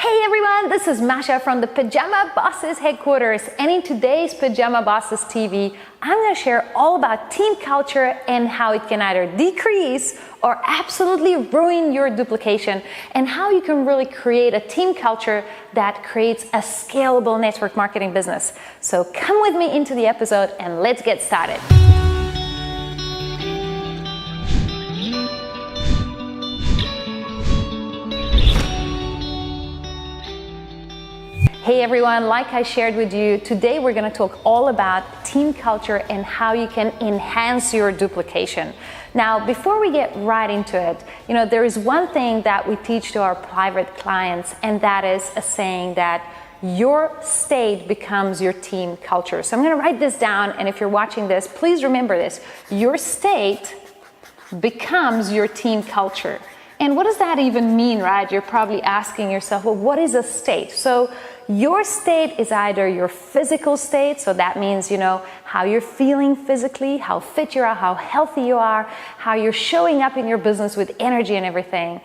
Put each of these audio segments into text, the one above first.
Hey everyone, this is Masha from the Pyjama Bosses headquarters, and in today's Pyjama Bosses TV, I'm going to share all about team culture and how it can either decrease or absolutely ruin your duplication, and how you can really create a team culture that creates a scalable network marketing business. So come with me into the episode and let's get started. Hey everyone, like I shared with you, today we're going to talk all about team culture and how you can enhance your duplication. Now, before we get right into it, there is one thing that we teach to our private clients, and that is a saying that your state becomes your team culture. So I'm going to write this down, and if you're watching this, please remember this. Your state becomes your team culture. And what does that even mean, right? You're probably asking yourself, well, what is a state? So your state is either your physical state, so that means, how you're feeling physically, how fit you are, how healthy you are, how you're showing up in your business with energy and everything.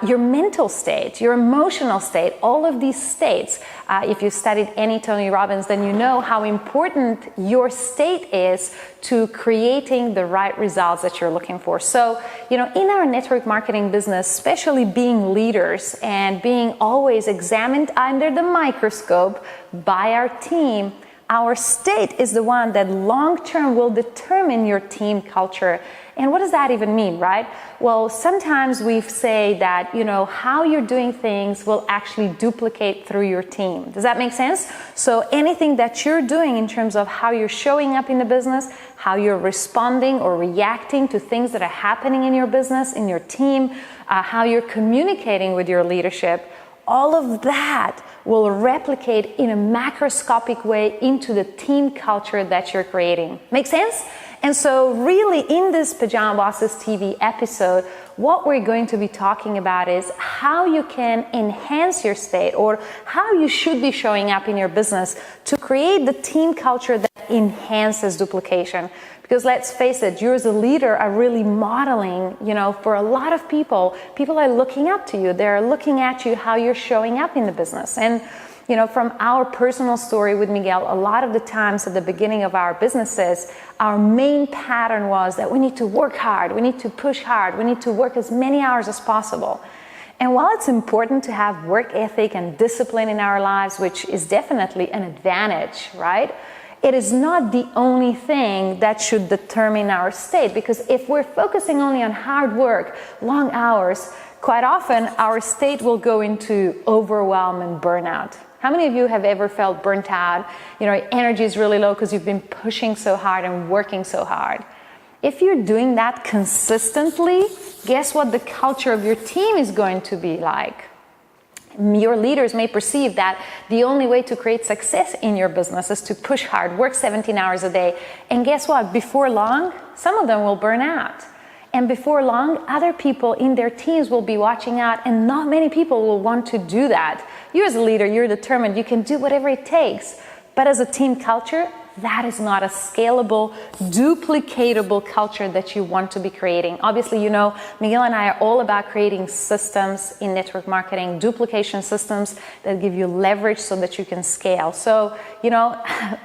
Your mental state, your emotional state, all of these states. If you studied any Tony Robbins, then you know how important your state is to creating the right results that you're looking for. So, in our network marketing business, especially being leaders and being always examined under the microscope by our team, our state is the one that long-term will determine your team culture. And what does that even mean, right? Well, sometimes we say that, how you're doing things will actually duplicate through your team. Does that make sense? So anything that you're doing in terms of how you're showing up in the business, how you're responding or reacting to things that are happening in your business, in your team, how you're communicating with your leadership, all of that will replicate in a macroscopic way into the team culture that you're creating. Make sense? And so really in this Pyjama Bosses TV episode, what we're going to be talking about is how you can enhance your state, or how you should be showing up in your business to create the team culture that enhances duplication. Because let's face it, you as a leader are really modeling, for a lot of people are looking up to you. They're looking at you, how you're showing up in the business. And, from our personal story with Miguel, a lot of the times at the beginning of our businesses, our main pattern was that we need to work hard, we need to push hard, we need to work as many hours as possible. And while it's important to have work ethic and discipline in our lives, which is definitely an advantage, right? It is not the only thing that should determine our state, because if we're focusing only on hard work, long hours, quite often our state will go into overwhelm and burnout. How many of you have ever felt burnt out? Your energy is really low because you've been pushing so hard and working so hard. If you're doing that consistently, guess what the culture of your team is going to be like? Your leaders may perceive that the only way to create success in your business is to push hard, work 17 hours a day. And guess what? Before long, some of them will burn out. And before long, other people in their teams will be watching out, and not many people will want to do that. You as a leader, you're determined, you can do whatever it takes. But as a team culture, that is not a scalable, duplicatable culture that you want to be creating. Obviously, Miguel and I are all about creating systems in network marketing, duplication systems that give you leverage so that you can scale. So,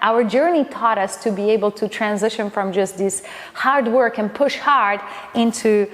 our journey taught us to be able to transition from just this hard work and push hard into,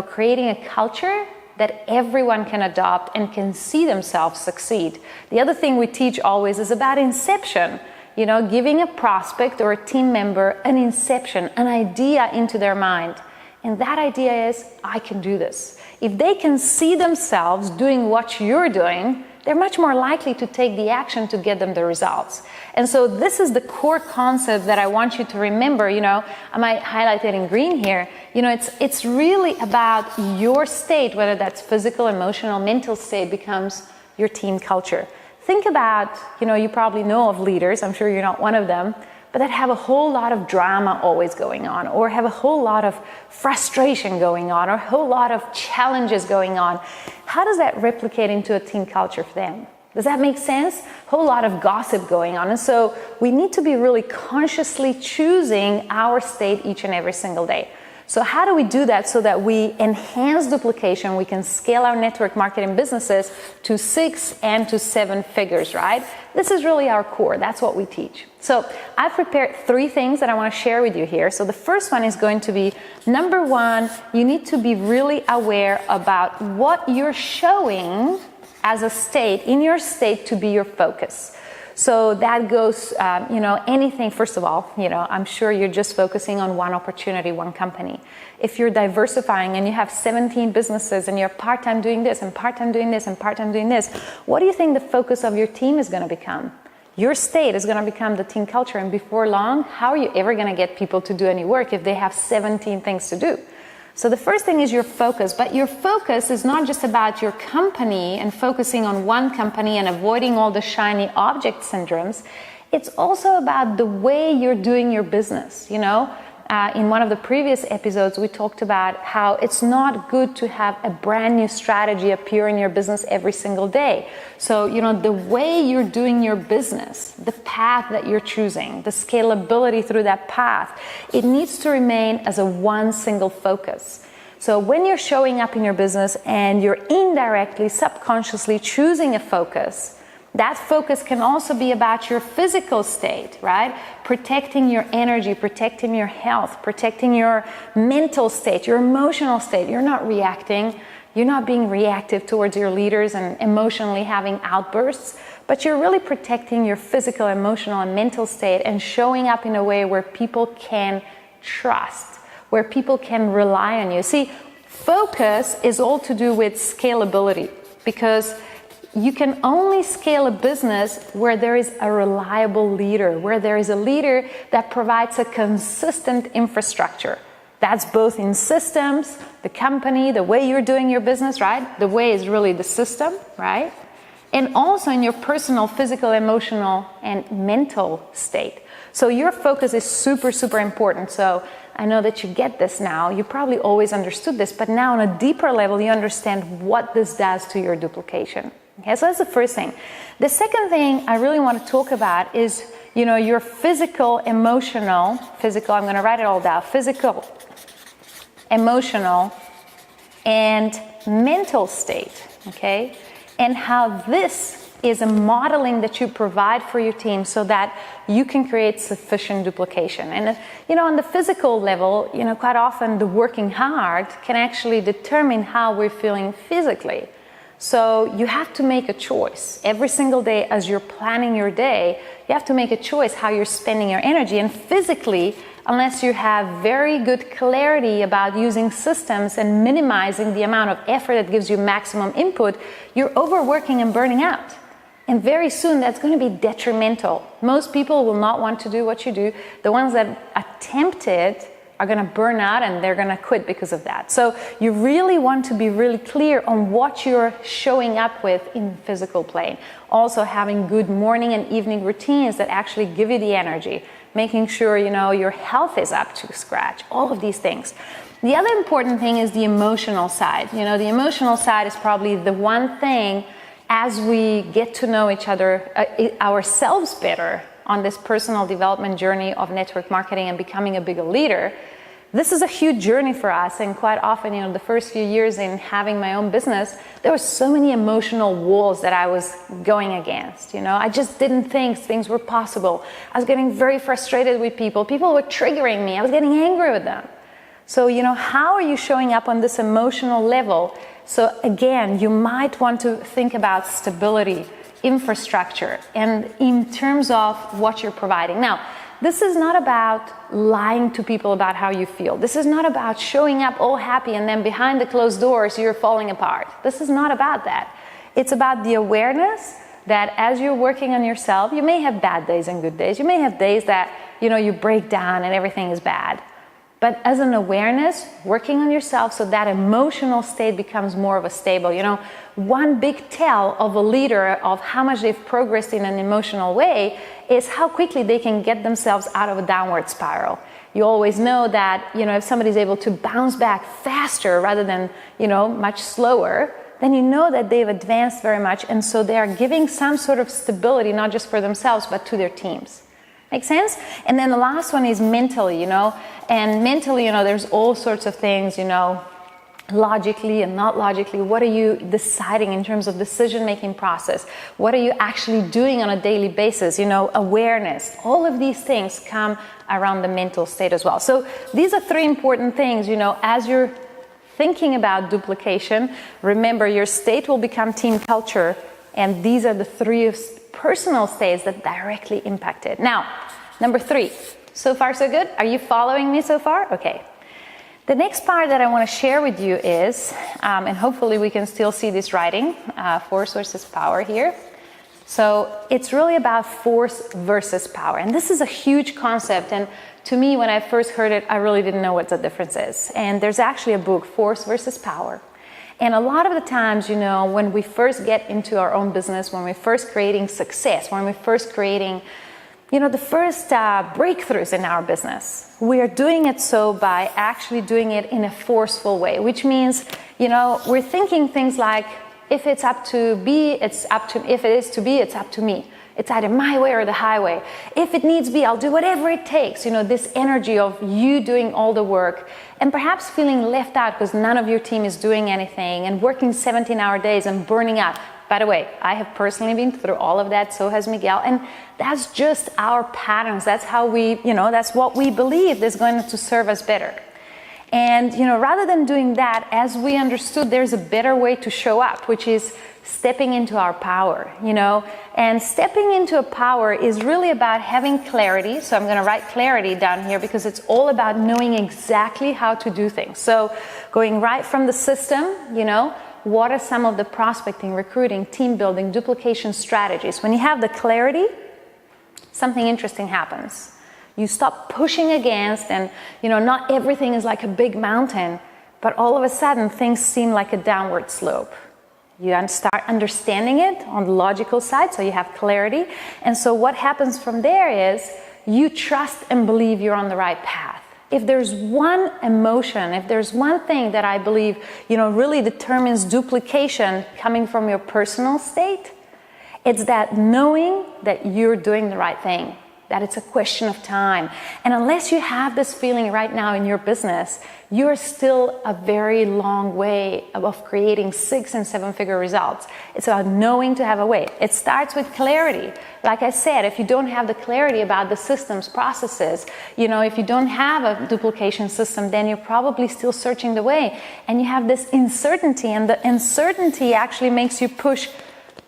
creating a culture that everyone can adopt and can see themselves succeed. The other thing we teach always is about Inception. Giving a prospect or a team member an inception, an idea into their mind. And that idea is, I can do this. If they can see themselves doing what you're doing, they're much more likely to take the action to get them the results. And so this is the core concept that I want you to remember. I might highlight it in green here. It's really about your state, whether that's physical, emotional, mental state, becomes your team culture. Think about, you probably know of leaders, I'm sure you're not one of them, but that have a whole lot of drama always going on, or have a whole lot of frustration going on, or a whole lot of challenges going on. How does that replicate into a team culture for them? Does that make sense? A whole lot of gossip going on. And so we need to be really consciously choosing our state each and every single day. So how do we do that so that we enhance duplication, we can scale our network marketing businesses to 6 and to 7 figures, right? This is really our core. That's what we teach. So I've prepared 3 things that I want to share with you here. So the first one is going to be, number 1, you need to be really aware about what you're showing as a state, in your state, to be your focus. So that goes, anything, first of all, I'm sure you're just focusing on one opportunity, one company. If you're diversifying and you have 17 businesses and you're part-time doing this and part-time doing this and part-time doing this, what do you think the focus of your team is going to become? Your state is going to become the team culture, and before long, how are you ever going to get people to do any work if they have 17 things to do? So the first thing is your focus, but your focus is not just about your company and focusing on one company and avoiding all the shiny object syndromes. It's also about the way you're doing your business. In one of the previous episodes, we talked about how it's not good to have a brand new strategy appear in your business every single day. So, the way you're doing your business, the path that you're choosing, the scalability through that path, it needs to remain as a one single focus. So when you're showing up in your business and you're indirectly, subconsciously choosing a focus, that focus can also be about your physical state, right? Protecting your energy, protecting your health, protecting your mental state, your emotional state. You're not reacting. You're not being reactive towards your leaders and emotionally having outbursts, but you're really protecting your physical, emotional, and mental state and showing up in a way where people can trust, where people can rely on you. See, focus is all to do with scalability, because you can only scale a business where there is a reliable leader, where there is a leader that provides a consistent infrastructure. That's both in systems, the company, the way you're doing your business, right? The way is really the system, right? And also in your personal, physical, emotional, and mental state. So your focus is super, super important. So I know that you get this now. You probably always understood this, but now on a deeper level, you understand what this does to your duplication. Okay, so that's the first thing. The second thing I really want to talk about is, your physical, emotional, I'm going to write it all down, physical, emotional, and mental state, okay? And how this is a modeling that you provide for your team so that you can create sufficient duplication. And, on the physical level, quite often the working hard can actually determine how we're feeling physically. So you have to make a choice. Every single day as you're planning your day, you have to make a choice how you're spending your energy. And physically, unless you have very good clarity about using systems and minimizing the amount of effort that gives you maximum input, you're overworking and burning out. And very soon that's going to be detrimental. Most people will not want to do what you do. The ones that attempt it are going to burn out and they're going to quit because of that. So you really want to be really clear on what you're showing up with in physical plane. Also having good morning and evening routines that actually give you the energy. Making sure, your health is up to scratch. All of these things. The other important thing is the emotional side. The emotional side is probably the one thing as we get to know each other, ourselves better on this personal development journey of network marketing and becoming a bigger leader. This is a huge journey for us, and quite often, the first few years in having my own business, there were so many emotional walls that I was going against. I just didn't think things were possible. I was getting very frustrated with people. People were triggering me. I was getting angry with them. So, how are you showing up on this emotional level? So again, you might want to think about stability, infrastructure, and in terms of what you're providing. Now, this is not about lying to people about how you feel. This is not about showing up all happy and then behind the closed doors you're falling apart. This is not about that. It's about the awareness that as you're working on yourself, you may have bad days and good days. You may have days that, you break down and everything is bad. But as an awareness, working on yourself so that emotional state becomes more of a stable. One big tell of a leader of how much they've progressed in an emotional way is how quickly they can get themselves out of a downward spiral. You always know that, if somebody's able to bounce back faster rather than, much slower, then you know that they've advanced very much. And so they are giving some sort of stability, not just for themselves, but to their teams. Make sense? And then the last one is mentally, and mentally, there's all sorts of things, logically and not logically. What are you deciding in terms of decision-making process? What are you actually doing on a daily basis? Awareness. All of these things come around the mental state as well. So these are 3 important things, as you're thinking about duplication, remember your state will become team culture, and these are the 3 personal states that directly impact it. Now, number 3. So far, so good? Are you following me so far? Okay. The next part that I want to share with you is, and hopefully we can still see this writing, force versus power here. So it's really about force versus power. And this is a huge concept. And to me, when I first heard it, I really didn't know what the difference is. And there's actually a book, Force versus Power. And a lot of the times, when we first get into our own business, when we're first creating success, when we're first creating the first breakthroughs in our business, we are doing it so by actually doing it in a forceful way, which means, we're thinking things like, if it's up to be, it's up to, if it is to be, it's up to me. It's either my way or the highway. If it needs be, I'll do whatever it takes. This energy of you doing all the work and perhaps feeling left out because none of your team is doing anything and working 17-hour days and burning out. By the way, I have personally been through all of that, so has Miguel, and that's just our patterns. That's how we, that's what we believe is going to serve us better. And, rather than doing that, as we understood, there's a better way to show up, which is stepping into our power, and stepping into a power is really about having clarity. So I'm going to write clarity down here because it's all about knowing exactly how to do things. So going right from the system, what are some of the prospecting, recruiting, team building, duplication strategies? When you have the clarity, something interesting happens. You stop pushing against, and not everything is like a big mountain, but all of a sudden things seem like a downward slope. You start understanding it on the logical side, so you have clarity. And so what happens from there is you trust and believe you're on the right path. If there's one emotion, if there's one thing that I believe, really determines duplication coming from your personal state, it's that knowing that you're doing the right thing, that it's a question of time. And unless you have this feeling right now in your business, you're still a very long way of creating 6- and 7-figure results. It's about knowing to have a way. It starts with clarity. Like I said, if you don't have the clarity about the systems, processes, if you don't have a duplication system, then you're probably still searching the way. And you have this uncertainty, and the uncertainty actually makes you push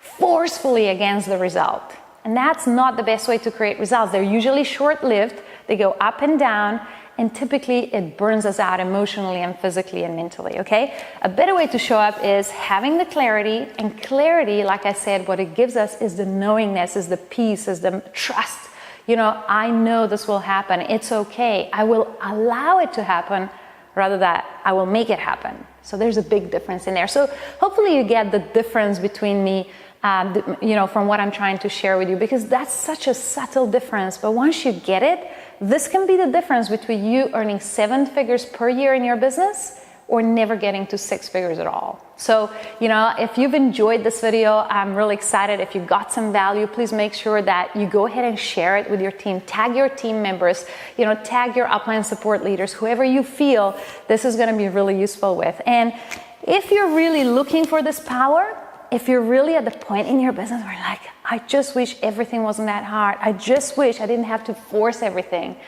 forcefully against the result. And that's not the best way to create results. They're usually short-lived, they go up and down, and typically it burns us out emotionally and physically and mentally, okay? A better way to show up is having the clarity, and clarity, like I said, what it gives us is the knowingness, is the peace, is the trust. I know this will happen, it's okay, I will allow it to happen, rather than I will make it happen. So there's a big difference in there. So hopefully you get the difference between me from what I'm trying to share with you, because that's such a subtle difference. But once you get it, this can be the difference between you earning 7 figures per year in your business or never getting to 6 figures at all. So, if you've enjoyed this video, I'm really excited. If you got some value, please make sure that you go ahead and share it with your team. Tag your team members, tag your upline support leaders, whoever you feel this is going to be really useful with. And if you're really looking for this power, if you're really at the point in your business where you're like, I just wish everything wasn't that hard, I just wish I didn't have to force everything,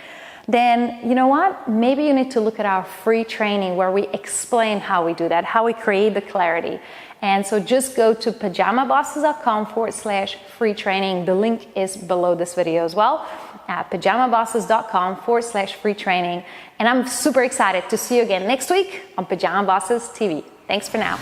then you know what? Maybe you need to look at our free training where we explain how we do that, how we create the clarity. And so just go to pyjamabosses.com/free training. The link is below this video as well, at pyjamabosses.com/free training. And I'm super excited to see you again next week on Pyjama Bosses TV. Thanks for now.